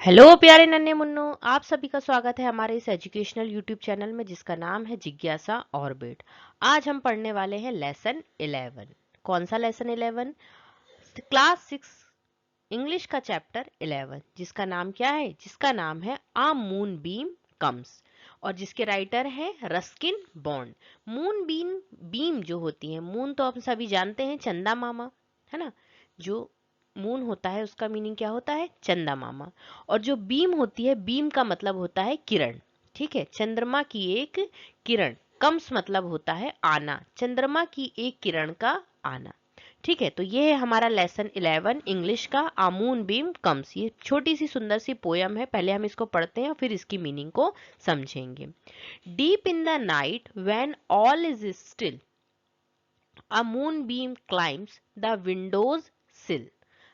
Hello प्यारे नन्हे Munro, आप सभी का स्वागत है हमारे इस एजुकेशनल यूट्यूब चैनल में जिसका नाम है जिज्ञासा ऑर्बिट। आज हम पढ़ने वाले हैं लेसन 11। कौन सा लेसन 11? क्लास 6 इंग्लिश का चैप्टर 11 जिसका नाम क्या है? जिसका नाम है आ मून बीम कम्स और जिसके राइटर हैं Ruskin bond. Moon beam beam जो होती है, मून तो हम सभी जानते हैं चंदा मामा, है ना। जो मून होता है उसका मीनिंग क्या होता है? चंदा मामा। और जो बीम होती है, बीम का मतलब होता है किरण। ठीक है, चंद्रमा की एक किरण। कम्स मतलब होता है आना, चंद्रमा की एक किरण का आना। ठीक है, तो ये है हमारा लेसन 11 इंग्लिश का आ मून बीम कम्स। ये छोटी सी सुंदर सी पोयम है, पहले हम इसको पढ़ते हैं और फिर इसकी मीनिंग को समझेंगे। Deep in the night when all is still a moon beam climbs the Windows सिल।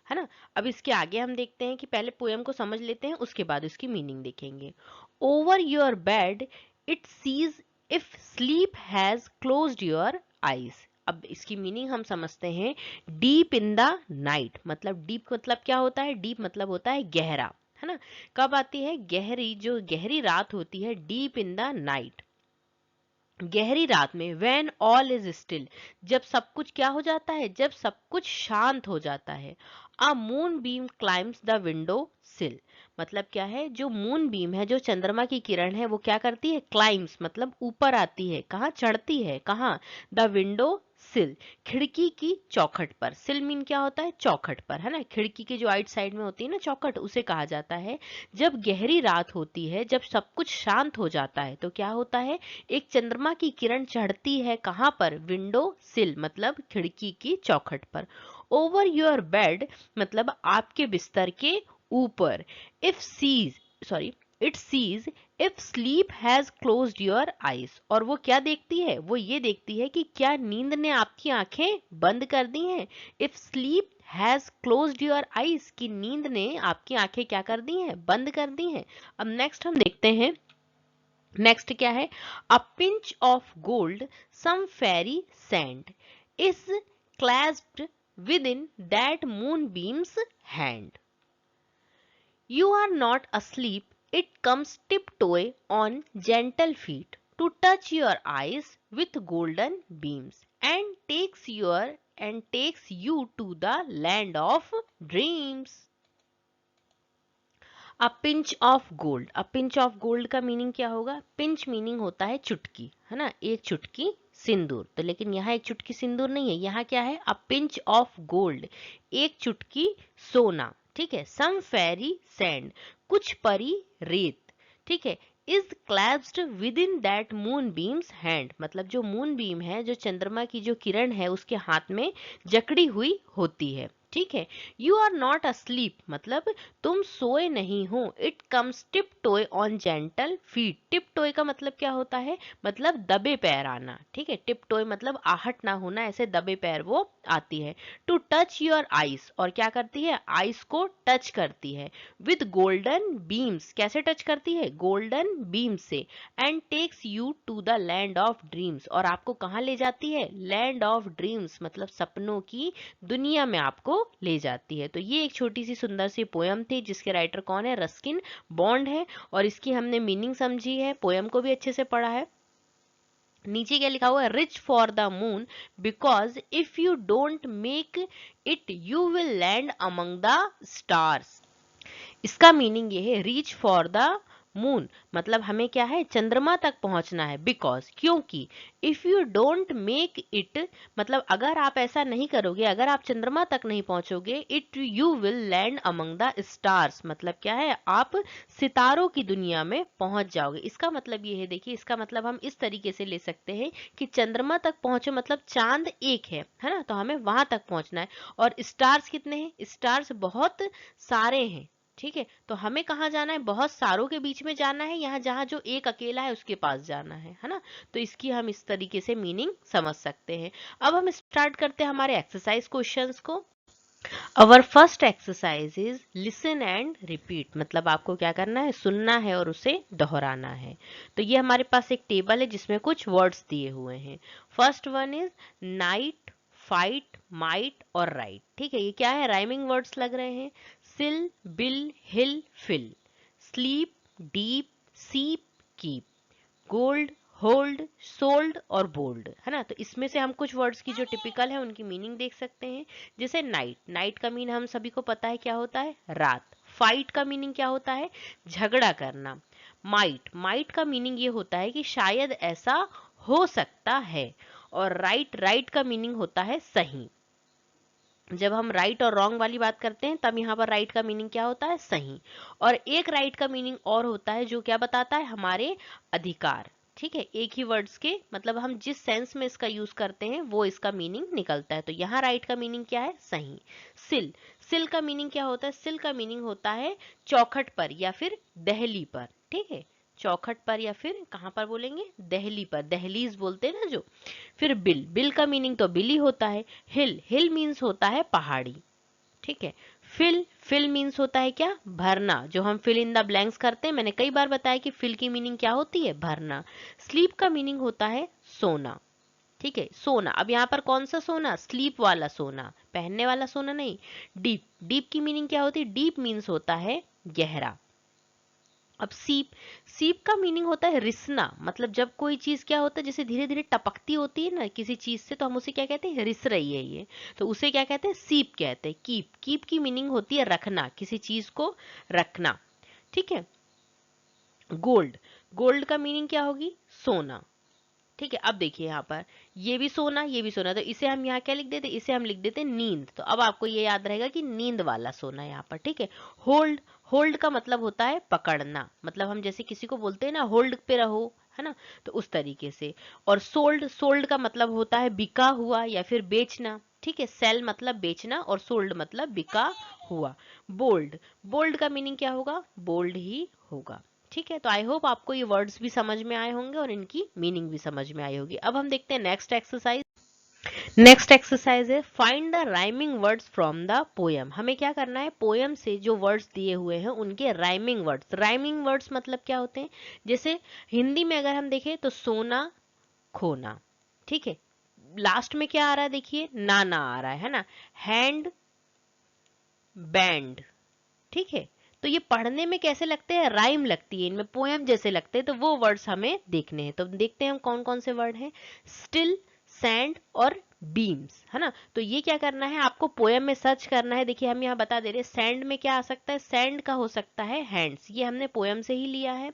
है ना। अब इसके आगे हम देखते हैं कि पहले पोयम को समझ लेते हैं, उसके बाद उसकी मीनिंग देखेंगे। Over your bed it sees if sleep has closed your eyes. अब इसकी मीनिंग हम समझते हैं। डीप इन द नाइट मतलब डीप मतलब क्या होता है? डीप मतलब होता है गहरा, है ना। कब आती है? गहरी, जो गहरी रात होती है, डीप इन द नाइट, गहरी रात में। व्हेन ऑल इज स्टिल, जब सब कुछ क्या हो जाता है? जब सब कुछ शांत हो जाता है। A moon beam climbs the window सिल मतलब क्या है? जो मून बीम है, जो चंद्रमा की किरण है, वो क्या करती है? क्लाइम्स मतलब ऊपर आती है। कहाँ चढ़ती है? कहाँ? द विंडो सिल, खिड़की की चौखट पर। सिल मीन क्या होता है? चौखट पर, है ना। खिड़की के जो आइट साइड में होती है ना चौखट, उसे कहा जाता है। जब गहरी रात होती है, जब सब कुछ शांत हो जाता है, तो क्या होता है? एक चंद्रमा की किरण चढ़ती है। कहाँ पर? विंडो सिल मतलब खिड़की की चौखट पर। ओवर योर बेड मतलब आपके बिस्तर के ऊपर। If sees sorry it sees if sleep has closed your eyes, और वो क्या देखती है? वो ये देखती है कि क्या नींद ने आपकी आंखें बंद कर दी हैं। If sleep has closed your eyes, की नींद ने आपकी आंखें क्या कर दी हैं? बंद कर दी हैं। अब नेक्स्ट हम देखते हैं। नेक्स्ट क्या है? A pinch of gold some fairy sand is clasped within that moonbeam's hand. You are not asleep, it comes tiptoe on gentle feet to touch your eyes with golden beams and takes you to the land of dreams. A pinch of gold, a pinch of gold का meaning क्या होगा? Pinch meaning होता है चुटकी, है ना, एक चुटकी सिंदूर। तो लेकिन यहाँ एक चुटकी सिंदूर नहीं है, यहाँ क्या है? अ पिंच ऑफ गोल्ड, एक चुटकी सोना। ठीक है। सम फेरी सैंड, कुछ परी रेत। ठीक है। Is clasped within that moonbeam's hand मतलब जो मून बीम है, जो चंद्रमा की जो किरण है, उसके हाथ में जकड़ी हुई होती है। ठीक है। यू आर नॉट अस्लीप मतलब तुम सोए नहीं हो। It comes tip toy on gentle feet, tip toy का मतलब क्या होता है? मतलब दबे पैर आना। ठीक है। टिप टोय मतलब आहट ना होना, ऐसे दबे पैर वो आती है। टू टच योर आइस, और क्या करती है? आइस को टच करती है। विद गोल्डन बीम्स, कैसे टच करती है? गोल्डन बीम से। And takes you to the land of dreams, और आपको कहाँ ले जाती है? लैंड ऑफ ड्रीम्स मतलब सपनों की दुनिया में आपको ले जाती है। तो ये एक छोटी सी सुंदर सी पोयम थी जिसके राइटर कौन है? रस्किन बॉन्ड है। और इसकी हमने मीनिंग समझी है, पोयम को भी अच्छे से पढ़ा है। नीचे क्या लिखा हुआ है? Rich for the moon because if you don't make it you will land among the stars. इसका मीनिंग ये है, रीच फॉर द मून मतलब हमें क्या है? चंद्रमा तक पहुंचना है। बिकॉज क्योंकि, if you don't make it मतलब अगर आप ऐसा नहीं करोगे, अगर आप चंद्रमा तक नहीं पहुंचोगे, it you will land among the stars मतलब क्या है? आप सितारों की दुनिया में पहुंच जाओगे। इसका मतलब ये है, देखिए इसका मतलब हम इस तरीके से ले सकते हैं कि चंद्रमा तक पहुंचो मतलब चांद एक है ना, तो हमें वहां तक पहुंचना है। और स्टार्स कितने हैं? स्टार्स बहुत सारे हैं। ठीक है। तो हमें कहाँ जाना है? बहुत सारों के बीच में जाना है, यहाँ जहाँ जो एक अकेला है उसके पास जाना है ना। तो इसकी हम इस तरीके से मीनिंग समझ सकते हैं। अब हम स्टार्ट करते हैं हमारे एक्सरसाइज क्वेश्चंस को। Our first exercise is listen and repeat मतलब आपको क्या करना है? सुनना है और उसे दोहराना है। तो ये हमारे पास एक टेबल है जिसमें कुछ वर्ड्स दिए हुए हैं। First one is night, fight, might और राइट। ठीक है। ये क्या है? राइमिंग वर्ड्स लग रहे हैं। सिल, बिल, हिल, फिल। स्लीप, डीप, सीप, कीप, गोल्ड, होल्ड, सोल्ड और बोल्ड, है ना। तो इसमें से हम कुछ वर्ड्स की जो टिपिकल है उनकी मीनिंग देख सकते हैं। जैसे नाइट, नाइट का मीनिंग हम सभी को पता है क्या होता है, रात। फाइट का मीनिंग क्या होता है, झगड़ा करना। माइट, माइट का मीनिंग ये होता है कि शायद ऐसा हो सकता है। और राइट, राइट का मीनिंग होता है सही। जब हम राइट और रॉन्ग वाली बात करते हैं तब यहाँ पर राइट का मीनिंग क्या होता है, सही। और एक राइट का मीनिंग और होता है जो क्या बताता है, हमारे अधिकार। ठीक है, एक ही वर्ड्स के मतलब हम जिस सेंस में इसका यूज करते हैं वो इसका मीनिंग निकलता है। तो यहाँ राइट का मीनिंग क्या है, सही। सिल, सिल का मीनिंग क्या होता है, सिल का मीनिंग होता है चौखट पर या फिर दहली पर। ठीक है, चौखट पर या फिर कहाँ पर बोलेंगे, दहली पर, दहलीज बोलते हैं ना जो। फिर बिल, बिल का मीनिंग तो बिल ही होता है। हिल, हिल मीन्स होता है पहाड़ी। ठीक है, फिल, फिल मीन्स होता है क्या, भरना। जो हम फिल इन द ब्लैंक्स करते हैं, मैंने कई बार बताया कि फिल की मीनिंग क्या होती है, भरना। स्लीप का मीनिंग होता है सोना। ठीक है, सोना। अब यहाँ पर कौन सा सोना, स्लीप वाला सोना, पहनने वाला सोना नहीं। डीप, डीप की मीनिंग क्या होती है, डीप मीन्स होता है गहरा। अब सीप, सीप का मीनिंग होता है रिसना। मतलब जब कोई चीज क्या होता है, जैसे धीरे धीरे टपकती होती है ना किसी चीज से, तो हम उसे क्या कहते हैं, रिस रही है ये, तो उसे क्या कहते हैं, सीप कहते हैं। कीप, कीप की मीनिंग होती है रखना, किसी चीज को रखना। ठीक है, गोल्ड, गोल्ड का मीनिंग क्या होगी, सोना। ठीक है, अब देखिए यहाँ पर ये भी सोना, ये भी सोना, तो इसे हम यहाँ क्या लिख देते, इसे हम लिख देते नींद। तो अब आपको ये याद रहेगा कि नींद वाला सोना यहाँ पर। ठीक है, होल्ड, होल्ड का मतलब होता है पकड़ना। मतलब हम जैसे किसी को बोलते हैं ना, होल्ड पे रहो, है ना, तो उस तरीके से। और सोल्ड, सोल्ड का मतलब होता है बिका हुआ या फिर बेचना। ठीक है, सेल मतलब बेचना और सोल्ड मतलब बिका हुआ। बोल्ड, बोल्ड का मीनिंग क्या होगा, बोल्ड ही होगा। ठीक है, तो आई होप आपको ये वर्ड्स भी समझ में आए होंगे और इनकी मीनिंग भी समझ में आई होगी। अब हम देखते हैं नेक्स्ट एक्सरसाइज। नेक्स्ट एक्सरसाइज है find the rhyming words from the poem. हमें क्या करना है, पोयम से जो वर्ड्स दिए हुए हैं उनके राइमिंग वर्ड्स। राइमिंग वर्ड्स मतलब क्या होते हैं, जैसे हिंदी में अगर हम देखें तो सोना, खोना। ठीक है, लास्ट में क्या आ रहा है, देखिए नाना आ रहा है ना। Hand, band. ठीक है, तो ये पढ़ने में कैसे लगते हैं, राइम लगती है, इनमें पोएम जैसे लगते हैं। तो वो वर्ड्स हमें देखने हैं, तो देखते हैं हम कौन कौन से वर्ड हैं। स्टिल, सैंड और बीम्स, है ना। तो ये क्या करना है, आपको पोएम में सर्च करना है। देखिए हम यहाँ बता दे रहे हैं, सैंड में क्या आ सकता है, सैंड का हो सकता है हैंड्स, ये हमने पोएम से ही लिया है।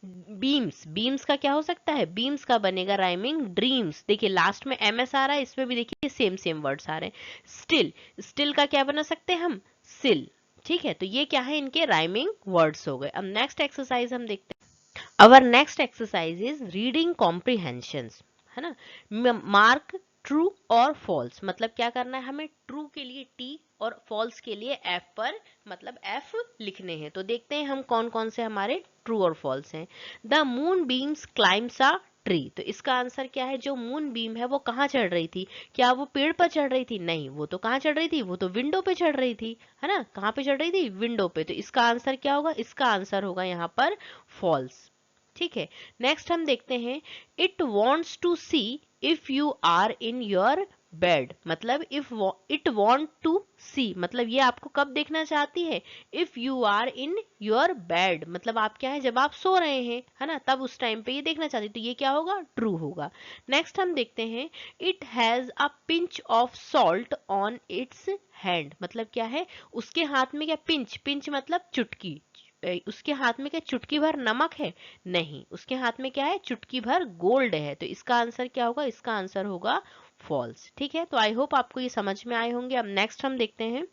बीम्स, बीम्स का क्या हो सकता है, बीम्स का बनेगा राइमिंग ड्रीम्स। देखिए लास्ट में एमएस आ रहा है, इसमें भी देखिए सेम सेम वर्ड्स आ रहे हैं। स्टिल, स्टिल का क्या बना सकते हैं हम, सिल। ठीक है, तो ये क्या है, इनके राइमिंग वर्ड्स हो गए। अब नेक्स्ट एक्सरसाइज हम देखते हैं। Our next exercise is reading comprehensions, है ना। मार्क ट्रू और फॉल्स, मतलब क्या करना है हमें, ट्रू के लिए टी और फॉल्स के लिए एफ पर, मतलब एफ लिखने हैं। तो देखते हैं हम कौन कौन से हमारे ट्रू और फॉल्स हैं। The moon beams climbs a tree, तो इसका आंसर क्या है, जो मून बीम है वो कहाँ चढ़ रही थी, क्या वो पेड़ पर चढ़ रही थी, नहीं, वो तो कहाँ चढ़ रही थी, वो तो विंडो पे चढ़ रही थी, है ना। कहाँ पे चढ़ रही थी, विंडो पे। तो इसका आंसर क्या होगा, इसका आंसर होगा यहाँ पर फॉल्स। ठीक है, नेक्स्ट हम देखते हैं। It wants to see if you are in your bed, मतलब if it want to see, मतलब ये आपको कब देखना चाहती है, if you are in your bed, मतलब आप क्या है, जब आप सो रहे हैं, है ना, तब उस टाइम पे ये देखना चाहती है। तो ये क्या होगा, ट्रू होगा। नेक्स्ट हम देखते हैं। It has a pinch of salt on it's hand, मतलब क्या है, उसके हाथ में क्या, पिंच, पिंच मतलब चुटकी, उसके हाथ में क्या चुटकी भर नमक है, नहीं, उसके हाथ में क्या है, चुटकी भर गोल्ड है। तो इसका आंसर क्या होगा, इसका आंसर होगा फॉल्स। ठीक है, तो आई होप आपको ये समझ में आए होंगे। अब नेक्स्ट हम देखते हैं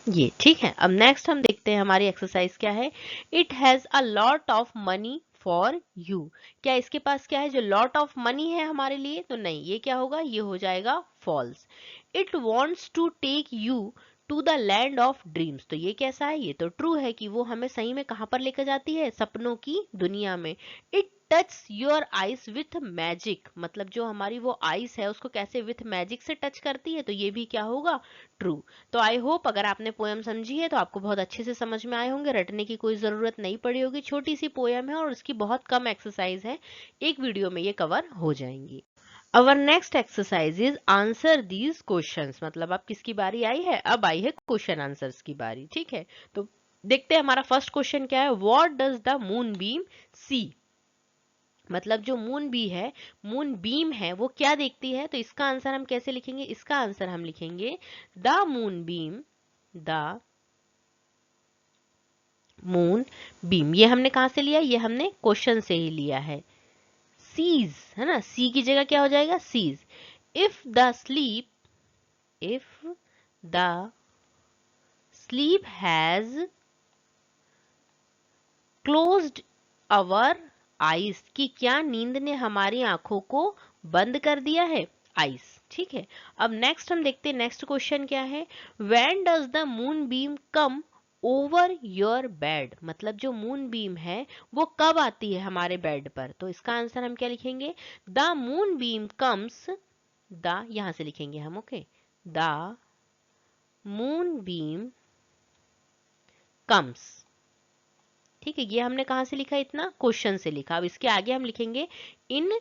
ये। ठीक है, अब नेक्स्ट हम देखते हैं हमारी एक्सरसाइज क्या है। It has a lot of money for you, क्या इसके पास क्या है, जो लॉट ऑफ मनी है हमारे लिए, तो नहीं, ये क्या होगा, ये हो जाएगा false. It wants to take you to the land of dreams, तो ये कैसा है, ये तो ट्रू है कि वो हमें सही में कहां पर लेकर जाती है, सपनों की दुनिया में। It touch your eyes with magic, मतलब जो हमारी वो आइस है उसको कैसे विथ मैजिक से टच करती है, तो ये भी क्या होगा, ट्रू। तो आई होप अगर आपने पोयम समझी है तो आपको बहुत अच्छे से समझ में आए होंगे, रटने की कोई ज़रूरत नहीं पड़ी होगी। छोटी सी पोयम है और उसकी बहुत कम एक्सरसाइज है, एक वीडियो में ये कवर हो जाएंगी। अवर next exercise is answer these questions, मतलब अब किसकी बारी आई है, अब आई है क्वेश्चन आंसर्स की बारी, ठीक है। तो देखते हैं हमारा फर्स्ट क्वेश्चन क्या है, what does the moon beam see, मतलब जो मून बी है, मून बीम है, वो क्या देखती है। तो इसका आंसर हम कैसे लिखेंगे, इसका आंसर हम लिखेंगे the moon beam, the moon beam. ये हमने कहां से लिया, ये हमने क्वेश्चन से ही लिया है। सीज है ना, सी की जगह क्या हो जाएगा, sees. If the sleep, if the sleep has closed our eyes, कि क्या नींद ने हमारी आंखों को बंद कर दिया है, आइस, ठीक है। अब नेक्स्ट हम देखते हैं नेक्स्ट क्वेश्चन क्या है, when does the moon beam come over your bed, मतलब जो मून बीम है वो कब आती है हमारे बेड पर। तो इसका आंसर हम क्या लिखेंगे, the moon beam comes, the यहां से लिखेंगे हम, okay, the moon beam comes, ठीक है। ये हमने कहां से लिखा, इतना क्वेश्चन से लिखा। अब इसके आगे हम लिखेंगे इन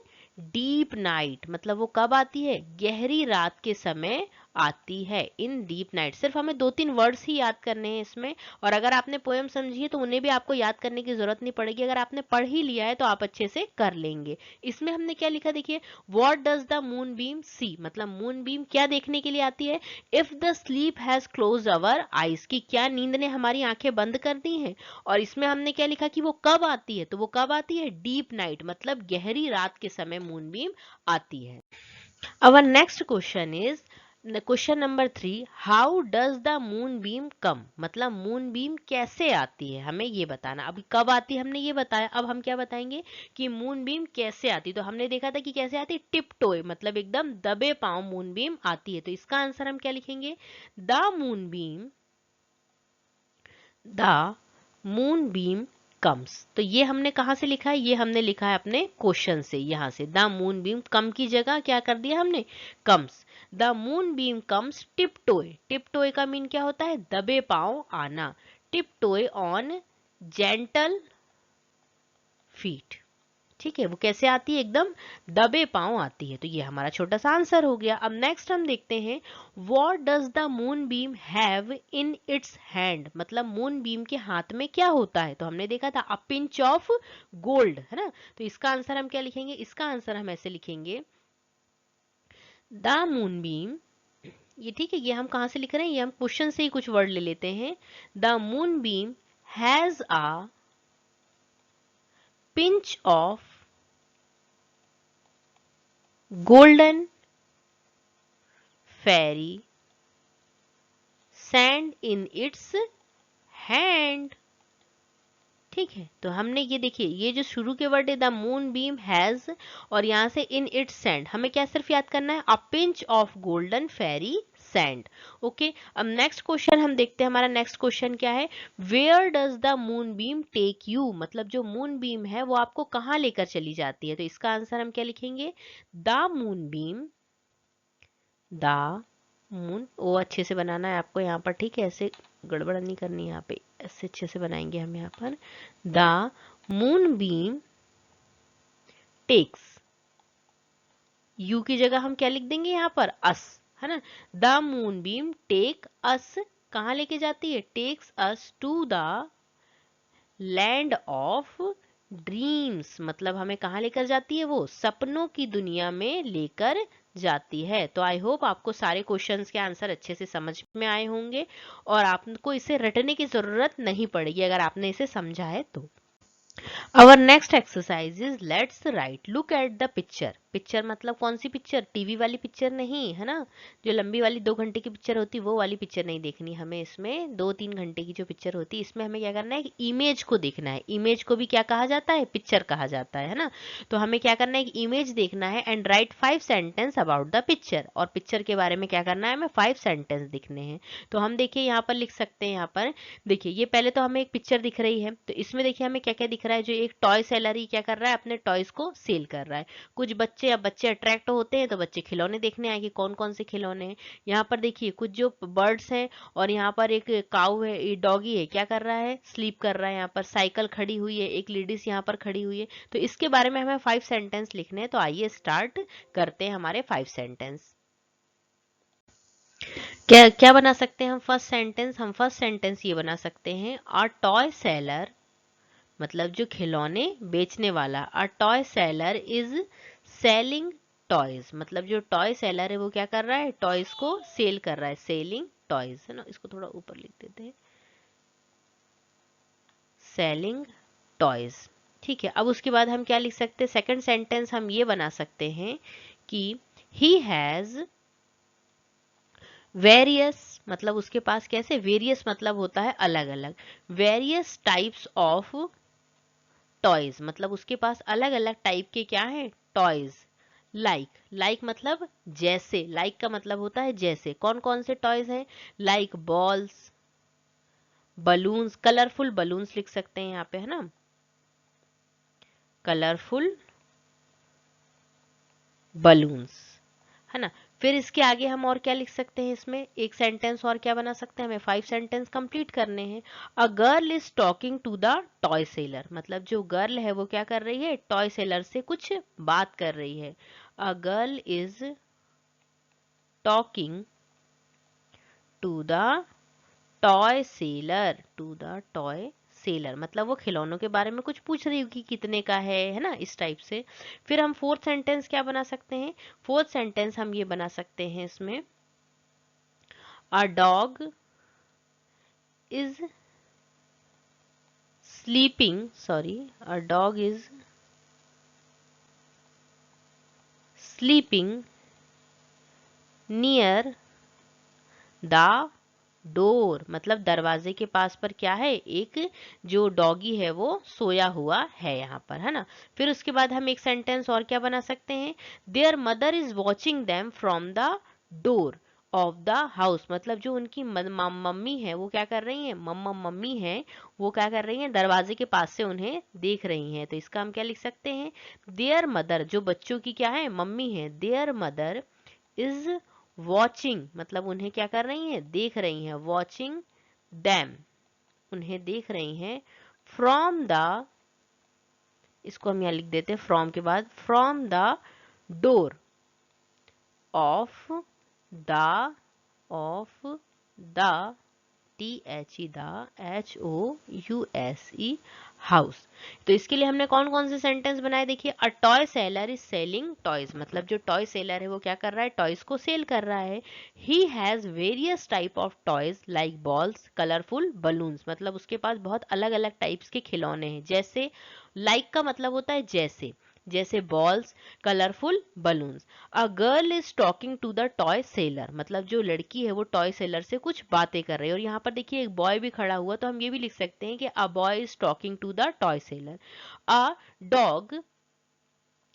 डीप नाइट, मतलब वो कब आती है, गहरी रात के समय आती है, इन डीप नाइट। सिर्फ हमें 2-3 वर्ड्स ही याद करने हैं इसमें, और अगर आपने पोएम समझी है तो उन्हें भी आपको याद करने की जरूरत नहीं पड़ेगी, अगर आपने पढ़ ही लिया है तो आप अच्छे से कर लेंगे। इसमें हमने क्या लिखा, देखिए, what does the moon beam see, मतलब मून बीम क्या देखने के लिए आती है, if the sleep has close our eyes, की क्या नींद ने हमारी आंखें बंद कर दी हैं। और इसमें हमने क्या लिखा कि वो कब आती है, तो वो कब आती है, डीप नाइट, मतलब गहरी रात के समय मूनबीम आती है। Our next question is question number 3, how does the moon beam come, मतलब मून बीम कैसे आती है, हमें ये बताना। अभी कब आती है हमने ये बताया, अब हम क्या बताएंगे कि मून बीम कैसे आती। तो हमने देखा था कि कैसे आती, टिप टोए, मतलब एकदम दबे पांव मून बीम आती है। तो इसका आंसर हम क्या लिखेंगे, the moon beam, the moon beam comes. तो ये हमने कहां से लिखा है, ये हमने लिखा है अपने क्वेश्चन से, यहां से द मून बीम, कम की जगह क्या कर दिया हमने, comes. The moon beam comes tiptoe, tiptoe का मीन क्या होता है, दबे पांव आना, tiptoe on gentle feet, ठीक है। वो कैसे आती है, एकदम दबे पांव आती है। तो ये हमारा छोटा सा आंसर हो गया। अब नेक्स्ट हम देखते हैं, what does the moon beam have in its hand, मतलब मून बीम के हाथ में क्या होता है। तो हमने देखा था अ पिंच ऑफ गोल्ड, है ना। तो इसका आंसर हम क्या लिखेंगे, इसका आंसर हम ऐसे लिखेंगे, द मून बीम, ये ठीक है, ये हम कहां से लिख रहे हैं, ये हम क्वेश्चन से ही कुछ वर्ड ले लेते हैं। The moon beam has a pinch of golden fairy sand in its hand, ठीक है। तो हमने ये देखिए, ये जो शुरू के वर्ड है द मून बीम हैज, और यहां से इन इट्स सैंड, हमें क्या सिर्फ याद करना है, a pinch of golden fairy sand, okay. अब नेक्स्ट क्वेश्चन हम देखते हैं, हमारा नेक्स्ट क्वेश्चन क्या है, where does the moon beam take you, मतलब जो मून बीम है वो आपको कहाँ लेकर चली जाती है। तो इसका आंसर हम क्या लिखेंगे, the moon beam, the moon, वो अच्छे से बनाना है आपको यहाँ पर, ठीक है, ऐसे गड़बड़ नहीं करनी है यहाँ पे, ऐसे अच्छे से बनाएंगे हम यहाँ पर। The moon beam takes, you की जगह हम क्या लिख देंगे यहाँ पर, अस, है ना। The moon beam take us, कहाँ लेके जाती है, takes us to the land of dreams, मतलब हमें कहाँ लेकर जाती है, वो सपनों की दुनिया में लेकर जाती है। तो आई होप आपको सारे क्वेश्चंस के आंसर अच्छे से समझ में आए होंगे, और आपको इसे रटने की जरूरत नहीं पड़ेगी अगर आपने इसे समझा है तो। Our next exercise is let's write. Look at the picture. Picture मतलब कौन सी पिक्चर, टीवी वाली पिक्चर नहीं, है ना, जो लंबी वाली 2 घंटे की पिक्चर होती है वो वाली पिक्चर नहीं देखनी हमें। इसमें 2-3 घंटे की जो पिक्चर होती है, इसमें हमें क्या करना है, इमेज को देखना है। इमेज को भी क्या कहा जाता है, पिक्चर कहा जाता है ना। तो हमें क्या करना है, इमेज देखना है and right 5 sentence about the picture, और पिक्चर के बारे में क्या करना है, हमें 5 सेंटेंस लिखने हैं। तो हम देखिए यहाँ पर लिख सकते हैं, यहाँ पर देखिए, ये पहले तो हमें एक पिक्चर दिख रही है, तो इसमें देखिए हमें क्या क्या दिख रहा है, जो एक टॉय सेलर ही क्या कर रहा है, अपने टॉयज को सेल कर रहा है। कुछ बच्चे बच्चे, अब बच्चे अट्रैक्ट होते हैं तो बच्चे खिलौने देखने आए कि कौन कौन से खिलौने हैं। यहाँ पर देखिए कुछ जो बर्ड्स हैं, और यहाँ पर एक काऊ है, ये डॉगी है, क्या कर रहा है, स्लीप कर रहा है। यहाँ पर साइकिल खड़ी हुई है, एक लेडीज यहाँ पर खड़ी हुई है। तो इसके बारे में हमें 5 सेंटेंस लिखने हैं। तो आइए स्टार्ट करते हैं हमारे 5 सेंटेंस। क्या क्या बना सकते हैं हम फर्स्ट सेंटेंस? हम फर्स्ट सेंटेंस ये बना सकते हैं, अ टॉय सेलर, मतलब जो खिलौने बेचने वाला, a toy seller is selling toys, मतलब जो टॉय सेलर है वो क्या कर रहा है, टॉयज को सेल कर रहा है, सेलिंग टॉयज, है ना। इसको थोड़ा ऊपर लिख देते हैं, सेलिंग टॉयज। ठीक है, अब उसके बाद हम क्या लिख सकते हैं? सेकंड सेंटेंस हम ये बना सकते हैं कि ही हैज वेरियस, मतलब उसके पास कैसे, वेरियस मतलब होता है अलग अलग, वेरियस टाइप्स ऑफ टॉयज, मतलब उसके पास अलग अलग टाइप के क्या है, टॉयज। लाइक, लाइक मतलब जैसे, लाइक का मतलब होता है जैसे। कौन कौन से टॉयज हैं? Like balls, balloons, colourful balloons लिख सकते हैं यहाँ पे, है ना, कलरफुल बलून्स, है ना। फिर इसके आगे हम और क्या लिख सकते हैं? इसमें एक सेंटेंस और क्या बना सकते हैं? हमें 5 सेंटेंस कंप्लीट करने हैं। A girl is talking to the toy seller, मतलब जो गर्ल है वो क्या कर रही है, टॉय सेलर से कुछ बात कर रही है। A girl is talking to the toy seller, to the toy seller, मतलब वो खिलौनों के बारे में कुछ पूछ रही होगी, कितने का है ना, इस टाइप से। फिर हम फोर्थ सेंटेंस क्या बना सकते हैं? फोर्थ सेंटेंस हम ये बना सकते हैं इसमें, a dog is sleeping, sorry, a dog is sleeping near the door, मतलब दरवाजे के पास पर क्या है, एक जो डॉगी है वो सोया हुआ है यहाँ पर, है ना। फिर उसके बाद हम एक सेंटेंस और क्या बना सकते हैं? There mother is watching them from the door of the house, मतलब जो उनकी मम्मी है वो क्या कर रही है, मम्मी है वो क्या कर रही है, दरवाजे के पास से उन्हें देख रही हैं। तो इसका हम क्या लिख सकते हैं? देयर मदर, जो बच्चों की क्या है, मम्मी है, देयर मदर इज वॉचिंग, मतलब उन्हें क्या कर रही हैं, देख रही हैं, वॉचिंग दैम, उन्हें देख रही हैं, फ्रॉम द, इसको हम यहाँ लिख देते हैं फ्रॉम के बाद, from the door of the, of the, THE, the, HOUSE, house. तो इसके लिए हमने कौन कौन से सेंटेंस बनाए? देखिए, a toy seller is selling toys, मतलब जो टॉय सेलर है वो क्या कर रहा है, टॉयज को सेल कर रहा है। He has various type of toys like balls, colourful balloons, मतलब उसके पास बहुत अलग अलग टाइप्स के खिलौने हैं। जैसे, लाइक का मतलब होता है जैसे, जैसे balls, colourful balloons. A girl is talking to the toy seller, मतलब जो लड़की है वो टॉय सेलर से कुछ बातें कर रही है। और यहाँ पर देखिए एक बॉय भी खड़ा हुआ, तो हम ये भी लिख सकते हैं कि a boy is talking to the toy seller. A dog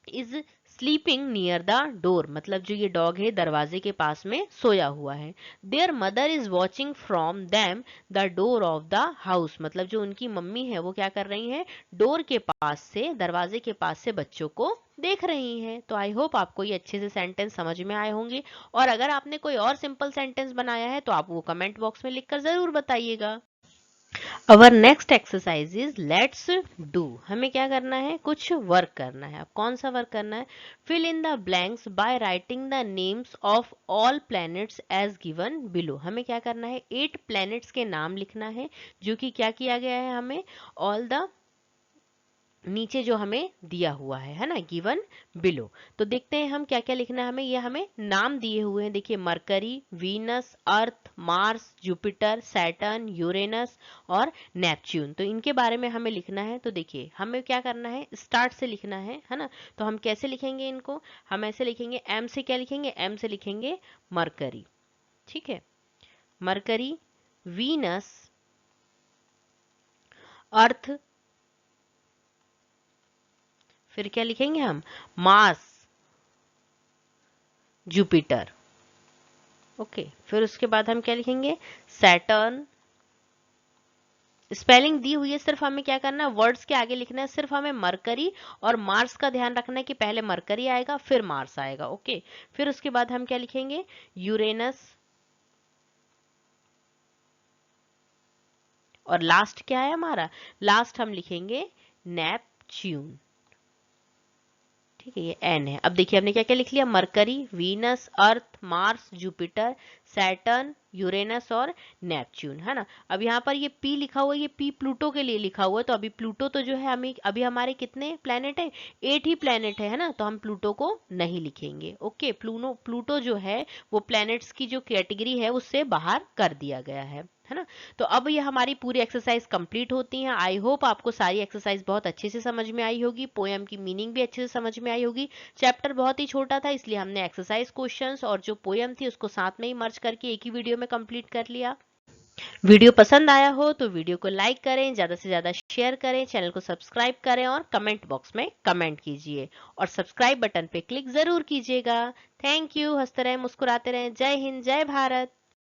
is sleeping near the door, मतलब जो ये डॉग है दरवाजे के पास में सोया हुआ है। There mother is watching from them the door of the house, मतलब जो उनकी मम्मी है वो क्या कर रही हैं, डोर के पास से, दरवाजे के पास से बच्चों को देख रही हैं। तो आई होप आपको ये अच्छे से सेंटेंस समझ में आए होंगे। और अगर आपने कोई और सिंपल सेंटेंस बनाया है तो आप वो कमेंट बॉक्स में लिखकर जरूर बताइएगा। अवर next exercise is let's do, हमें क्या करना है, कुछ वर्क करना है। अब कौन सा वर्क करना है? Fill in the blanks by writing the names of all planets as given below, हमें क्या करना है, 8 प्लैनेट्स के नाम लिखना है, जो कि क्या किया गया है हमें, ऑल द, नीचे जो हमें दिया हुआ है ना, गिवन बिलो। तो देखते हैं हम क्या क्या लिखना है हमें, ये हमें नाम दिए हुए हैं। देखिए, मरकरी, वीनस, अर्थ, मार्स, जुपिटर, सैटर्न, यूरेनस और नेपच्यून, तो इनके बारे में हमें लिखना है। तो देखिए हमें क्या करना है, स्टार्ट से लिखना है ना। तो हम कैसे लिखेंगे इनको? हम ऐसे लिखेंगे, एम से क्या लिखेंगे, एम से लिखेंगे मरकरी, ठीक है, मरकरी, वीनस, अर्थ, फिर क्या लिखेंगे हम, मार्स, जुपिटर, ओके। फिर उसके बाद हम क्या लिखेंगे, सैटर्न, स्पेलिंग दी हुई है, सिर्फ हमें क्या करना है, वर्ड्स के आगे लिखना है। सिर्फ हमें मरकरी और मार्स का ध्यान रखना है कि पहले मरकरी आएगा फिर मार्स आएगा। ओके, फिर उसके बाद हम क्या लिखेंगे, यूरेनस, और लास्ट क्या है हमारा, लास्ट हम लिखेंगे नेपच्यून। ठीक है, ये एन है। अब देखिए हमने क्या क्या लिख लिया, मरकरी, वीनस, अर्थ, मार्स, जुपिटर, सैटर्न, यूरेनस और नेपच्यून, है ना। अब यहाँ पर ये पी लिखा हुआ है, ये पी प्लूटो के लिए लिखा हुआ है। तो अभी प्लूटो तो जो है हमें, अभी हमारे कितने प्लेनेट है, 8 ही प्लेनेट है ना, तो हम प्लूटो को नहीं लिखेंगे। ओके, प्लूटो जो है वो प्लैनेट्स की जो कैटेगरी है उससे बाहर कर दिया गया है ना। तो अब ये हमारी पूरी एक्सरसाइज कंप्लीट होती है। आई होप आपको सारी एक्सरसाइज बहुत अच्छे से समझ में आई होगी, पोएम की मीनिंग भी अच्छे से समझ में आई होगी। चैप्टर बहुत ही छोटा था, इसलिए हमने एक्सरसाइज, क्वेश्चंस और जो पोएम थी उसको साथ में ही मर्ज करके एक ही वीडियो में कंप्लीट कर लिया। वीडियो पसंद आया हो तो वीडियो को लाइक करें, ज्यादा से ज्यादा शेयर करें, चैनल को सब्सक्राइब करें और कमेंट बॉक्स में कमेंट कीजिए और सब्सक्राइब बटन पे क्लिक जरूर कीजिएगा। Thank you. हंसते रहें, मुस्कुराते रहें। जय हिंद, जय भारत।